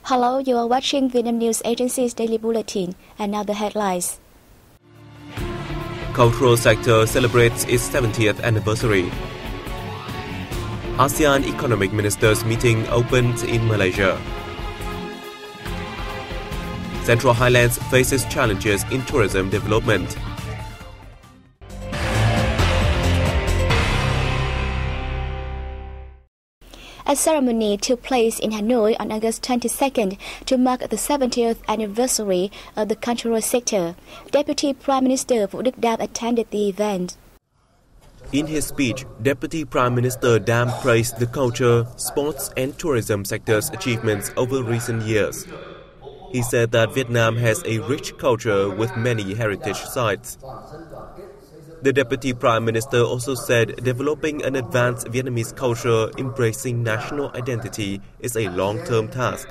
Hello, you are watching VNA News Agency's Daily Bulletin, and now the headlines. Cultural sector celebrates its 70th anniversary. ASEAN Economic Ministers meeting opens in Malaysia. Central Highlands faces challenges in tourism development. A ceremony took place in Hanoi on August 22nd to mark the 70th anniversary of the cultural sector. Deputy Prime Minister Vũ Đức Đam attended the event. In his speech, Deputy Prime Minister Đam praised the culture, sports and tourism sector's achievements over recent years. He said that Vietnam has a rich culture with many heritage sites. The Deputy Prime Minister also said developing an advanced Vietnamese culture embracing national identity is a long-term task.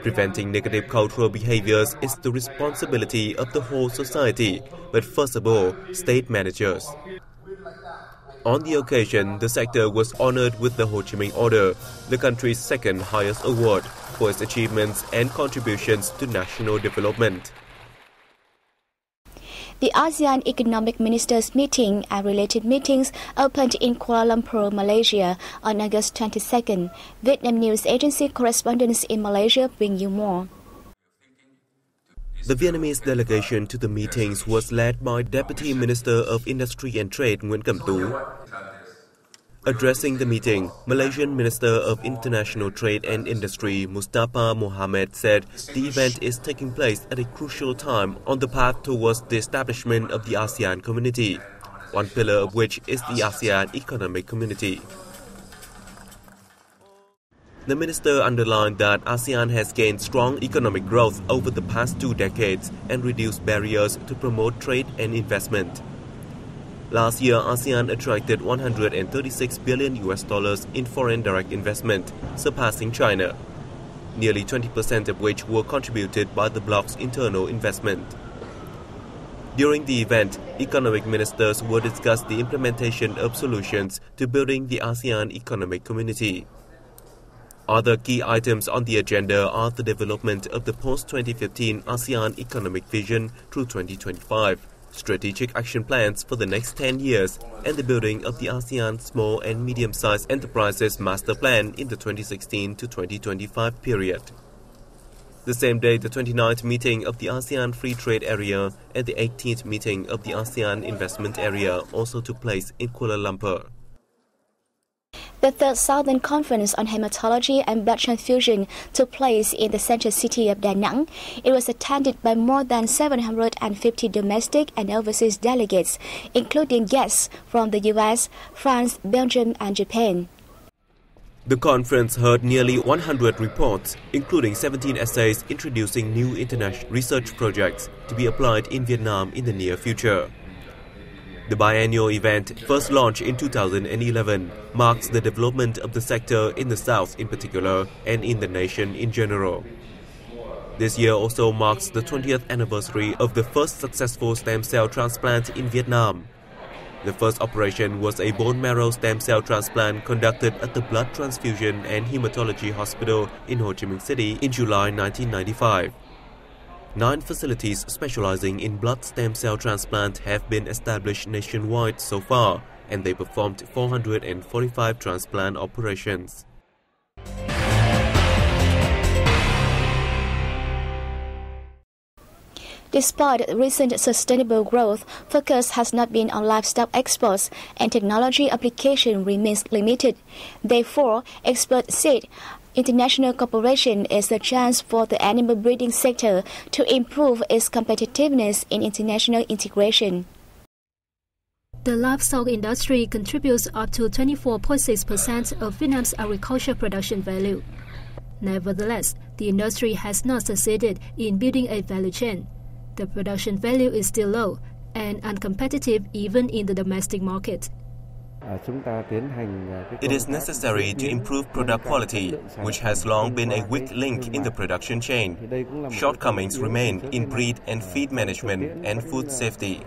Preventing negative cultural behaviors is the responsibility of the whole society, but first of all, state managers. On the occasion, the sector was honored with the Ho Chi Minh Order, the country's second highest award, for its achievements and contributions to national development. The ASEAN Economic Ministers meeting and related meetings opened in Kuala Lumpur, Malaysia on August 22nd. VNA News Agency correspondents in Malaysia bring you more. The Vietnamese delegation to the meetings was led by Deputy Minister of Industry and Trade Nguyen Cam Tu. Addressing the meeting, Malaysian Minister of International Trade and Industry Mustafa Mohamed said the event is taking place at a crucial time on the path towards the establishment of the ASEAN community, one pillar of which is the ASEAN Economic Community. The minister underlined that ASEAN has gained strong economic growth over the past 2 decades and reduced barriers to promote trade and investment. Last year, ASEAN attracted $136 billion in foreign direct investment, surpassing China, nearly 20% of which were contributed by the bloc's internal investment. During the event, economic ministers will discuss the implementation of solutions to building the ASEAN Economic Community. Other key items on the agenda are the development of the post-2015 ASEAN Economic Vision through 2025, strategic action plans for the next 10 years, and the building of the ASEAN Small and Medium-Sized Enterprises Master Plan in the 2016 to 2025 period. The same day, the 29th meeting of the ASEAN Free Trade Area and the 18th meeting of the ASEAN Investment Area also took place in Kuala Lumpur. The third Southern Conference on Haematology and Blood Transfusion took place in the central city of Da Nang. It was attended by more than 750 domestic and overseas delegates, including guests from the US, France, Belgium and Japan. The conference heard nearly 100 reports, including 17 essays introducing new international research projects to be applied in Vietnam in the near future. The biennial event, first launched in 2011, marks the development of the sector in the South in particular and in the nation in general. This year also marks the 20th anniversary of the first successful stem cell transplant in Vietnam. The first operation was a bone marrow stem cell transplant conducted at the Blood Transfusion and Haematology Hospital in Ho Chi Minh City in July 1995. 9 facilities specializing in blood stem cell transplant have been established nationwide so far, and they performed 445 transplant operations. Despite recent sustainable growth, focus has not been on livestock exports and technology application remains limited. Therefore, experts said international cooperation is a chance for the animal breeding sector to improve its competitiveness in international integration. The livestock industry contributes up to 24.6% of Vietnam's agriculture production value. Nevertheless, the industry has not succeeded in building a value chain. The production value is still low and uncompetitive even in the domestic market. It is necessary to improve product quality, which has long been a weak link in the production chain. Shortcomings remain in breed and feed management and food safety.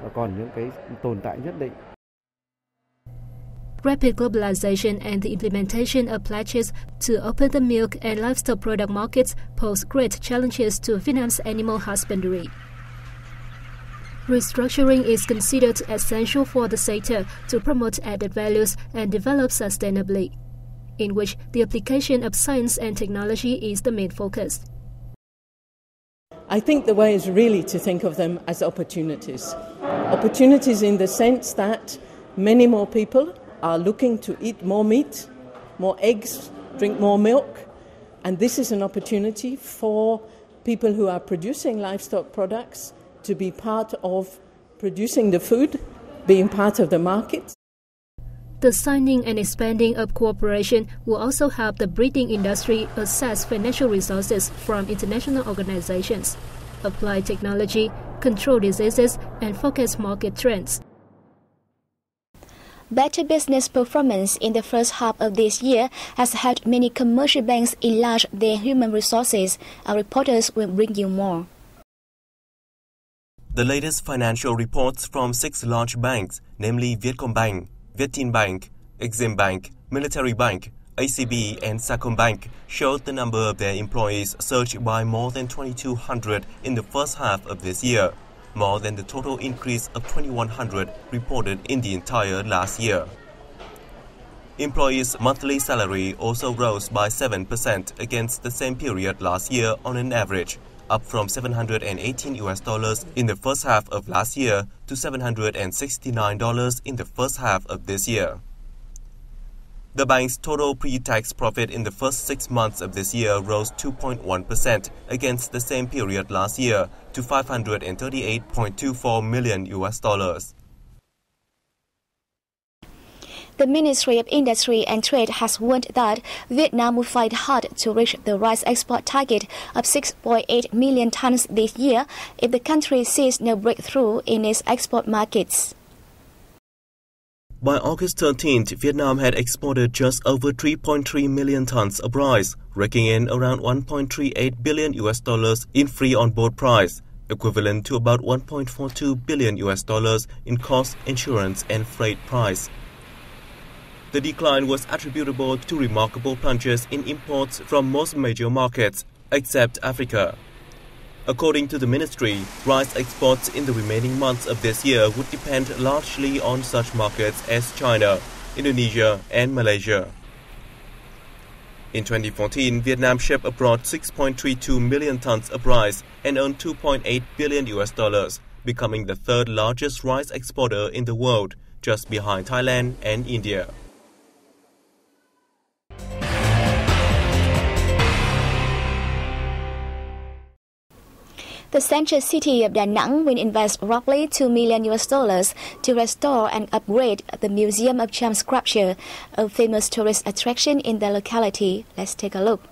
rapid globalization and the implementation of pledges to open the milk and livestock product markets pose great challenges to Vietnam's animal husbandry. Restructuring is considered essential for the sector to promote added values and develop sustainably, in which the application of science and technology is the main focus. I think the way is really to think of them as opportunities. Opportunities in the sense that many more people are looking to eat more meat, more eggs, drink more milk, and this is an opportunity for people who are producing livestock products to be part of producing the food, being part of the market. The signing and expanding of cooperation will also help the breeding industry access financial resources from international organizations, apply technology, control diseases, and focus market trends. Better business performance in the first half of this year has helped many commercial banks enlarge their human resources. Our reporters will bring you more. The latest financial reports from 6 large banks, namely Vietcombank, Vietinbank, Eximbank, Military Bank, ACB and Sacombank, showed the number of their employees surged by more than 2,200 in the first half of this year, more than the total increase of 2,100 reported in the entire last year. Employees' monthly salary also rose by 7% against the same period last year on an average, up from $718 in the first half of last year to $769 in the first half of this year. The bank's total pre-tax profit in the first 6 months of this year rose 2.1% against the same period last year to $538.24 million. The Ministry of Industry and Trade has warned that Vietnam will fight hard to reach the rice export target of 6.8 million tons this year if the country sees no breakthrough in its export markets. By August 13th, Vietnam had exported just over 3.3 million tons of rice, raking in around $1.38 billion in free on-board price, equivalent to about $1.42 billion in cost, insurance and freight price. The decline was attributable to remarkable plunges in imports from most major markets, except Africa. According to the ministry, rice exports in the remaining months of this year would depend largely on such markets as China, Indonesia and Malaysia. In 2014, Vietnam shipped abroad 6.32 million tons of rice and earned $2.8 billion, becoming the third largest rice exporter in the world, just behind Thailand and India. The central city of Da Nang will invest roughly $2 million to restore and upgrade the Museum of Cham sculpture, a famous tourist attraction in the locality. Let's take a look.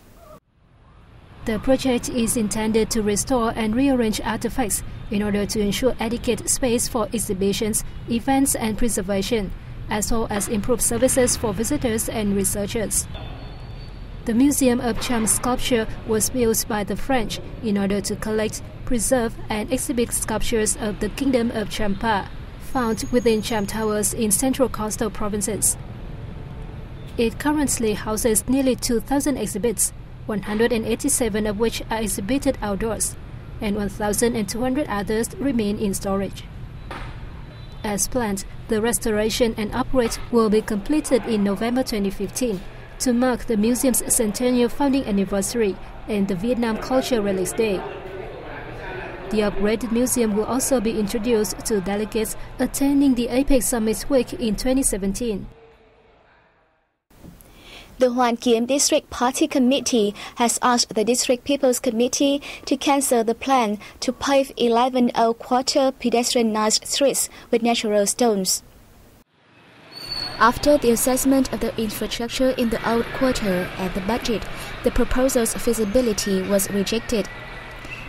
The project is intended to restore and rearrange artifacts in order to ensure adequate space for exhibitions, events and preservation, as well as improve services for visitors and researchers. The Museum of Cham sculpture was built by the French in order to collect, preserve and exhibit sculptures of the Kingdom of Champa, found within Cham Towers in central coastal provinces. It currently houses nearly 2,000 exhibits, 187 of which are exhibited outdoors, and 1,200 others remain in storage. As planned, the restoration and upgrade will be completed in November 2015 to mark the museum's centennial founding anniversary and the Vietnam Culture Release Day. The upgraded museum will also be introduced to delegates attending the APEC Summit Week in 2017. The Hoan Kiem District Party Committee has asked the District People's Committee to cancel the plan to pave 11 old quarter pedestrianized streets with natural stones. After the assessment of the infrastructure in the old quarter and the budget, the proposal's feasibility was rejected.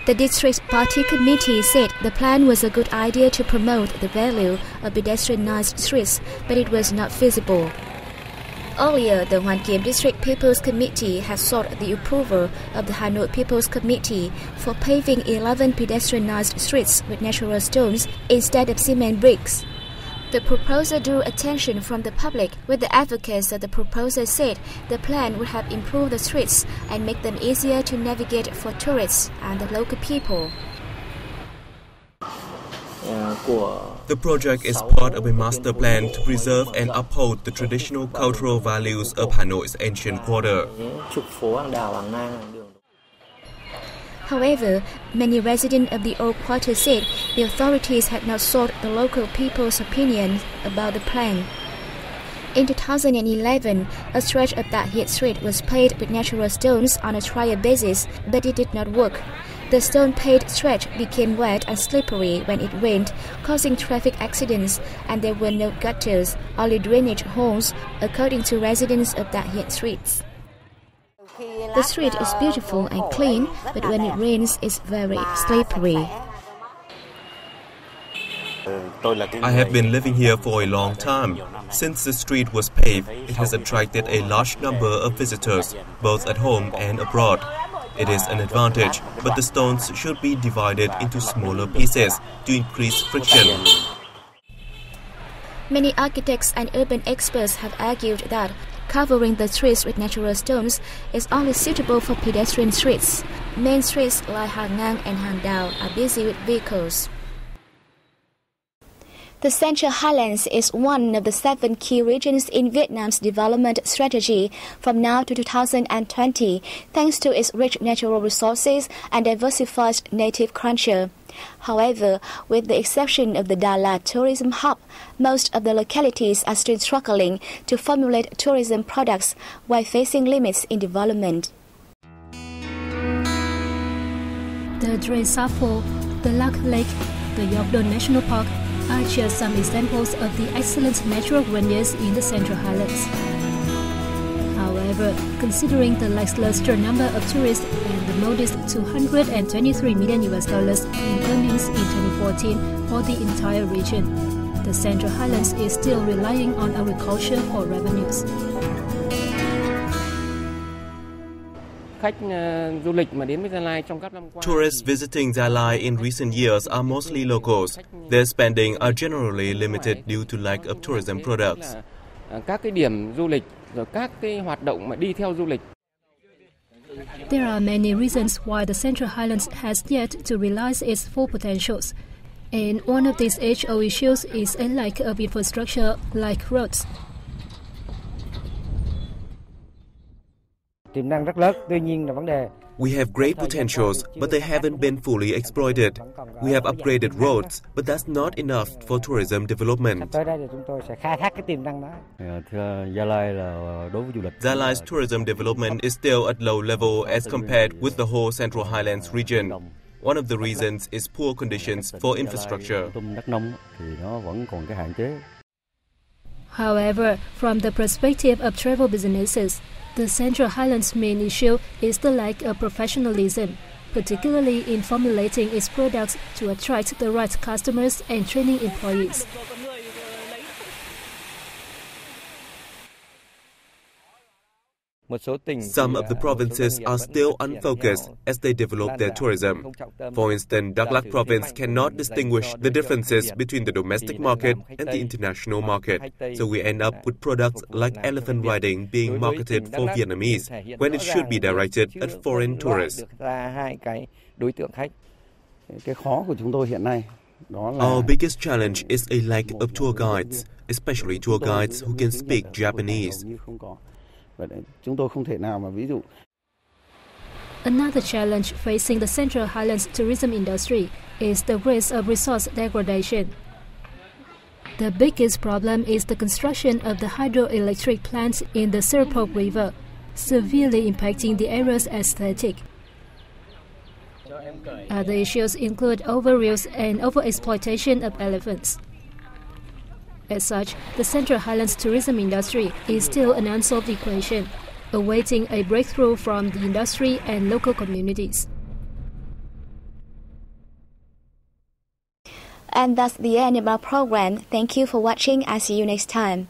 The District Party Committee said the plan was a good idea to promote the value of pedestrianized streets, but it was not feasible. Earlier, the Hoan Kiem District People's Committee has sought the approval of the Hanoi People's Committee for paving 11 pedestrianized streets with natural stones instead of cement bricks. The proposal drew attention from the public, with the advocates of the proposal said the plan would have improved the streets and make them easier to navigate for tourists and the local people. The project is part of a master plan to preserve and uphold the traditional cultural values of Hanoi's ancient quarter. However, many residents of the old quarter said the authorities had not sought the local people's opinion about the plan. In 2011, a stretch of that hit street was paved with natural stones on a trial basis, but it did not work. The stone-paved stretch became wet and slippery when it rained, causing traffic accidents, and there were no gutters, only drainage holes, according to residents of that hit streets. The street is beautiful and clean, but when it rains, it's very slippery. I have been living here for a long time. Since the street was paved, it has attracted a large number of visitors, both at home and abroad. It is an advantage, but the stones should be divided into smaller pieces to increase friction. Many architects and urban experts have argued that covering the streets with natural stones is only suitable for pedestrian streets. Main streets like Hang Ngang and Hang Dao are busy with vehicles. The Central Highlands is one of the 7 key regions in Vietnam's development strategy from now to 2020, thanks to its rich natural resources and diversified native culture. However, with the exception of the Da La tourism hub, most of the localities are still struggling to formulate tourism products while facing limits in development. The Dre Sapo, the Lac Lake, the Yokdon National Park are just some examples of the excellent natural wonders in the Central Highlands. However, considering the lackluster number of tourists and the modest $223 million in earnings in 2014 for the entire region, the Central Highlands is still relying on agriculture for revenues. Tourists visiting Gia Lai in recent years are mostly locals. Their spending are generally limited due to lack of tourism products. There are many reasons why the Central Highlands has yet to realize its full potentials. And one of these age-old issues is a lack of infrastructure like roads. We have great potentials, but they haven't been fully exploited. We have upgraded roads, but that's not enough for tourism development. Gia Lai's tourism development is still at low level as compared with the whole Central Highlands region. One of the reasons is poor conditions for infrastructure. However, from the perspective of travel businesses, the Central Highlands' main issue is the lack of professionalism, particularly in formulating its products to attract the right customers and training employees. Some of the provinces are still unfocused as they develop their tourism. For instance, Dak Lak province cannot distinguish the differences between the domestic market and the international market. So we end up with products like elephant riding being marketed for Vietnamese when it should be directed at foreign tourists. Our biggest challenge is a lack of tour guides, especially tour guides who can speak Japanese. Another challenge facing the Central Highlands tourism industry is the risk of resource degradation. The biggest problem is the construction of the hydroelectric plant in the Serpok River, severely impacting the area's aesthetic. Other issues include overuse and overexploitation of elephants. As such, the Central Highlands tourism industry is still an unsolved equation, awaiting a breakthrough from the industry and local communities. And that's the end of our program. Thank you for watching. I'll see you next time.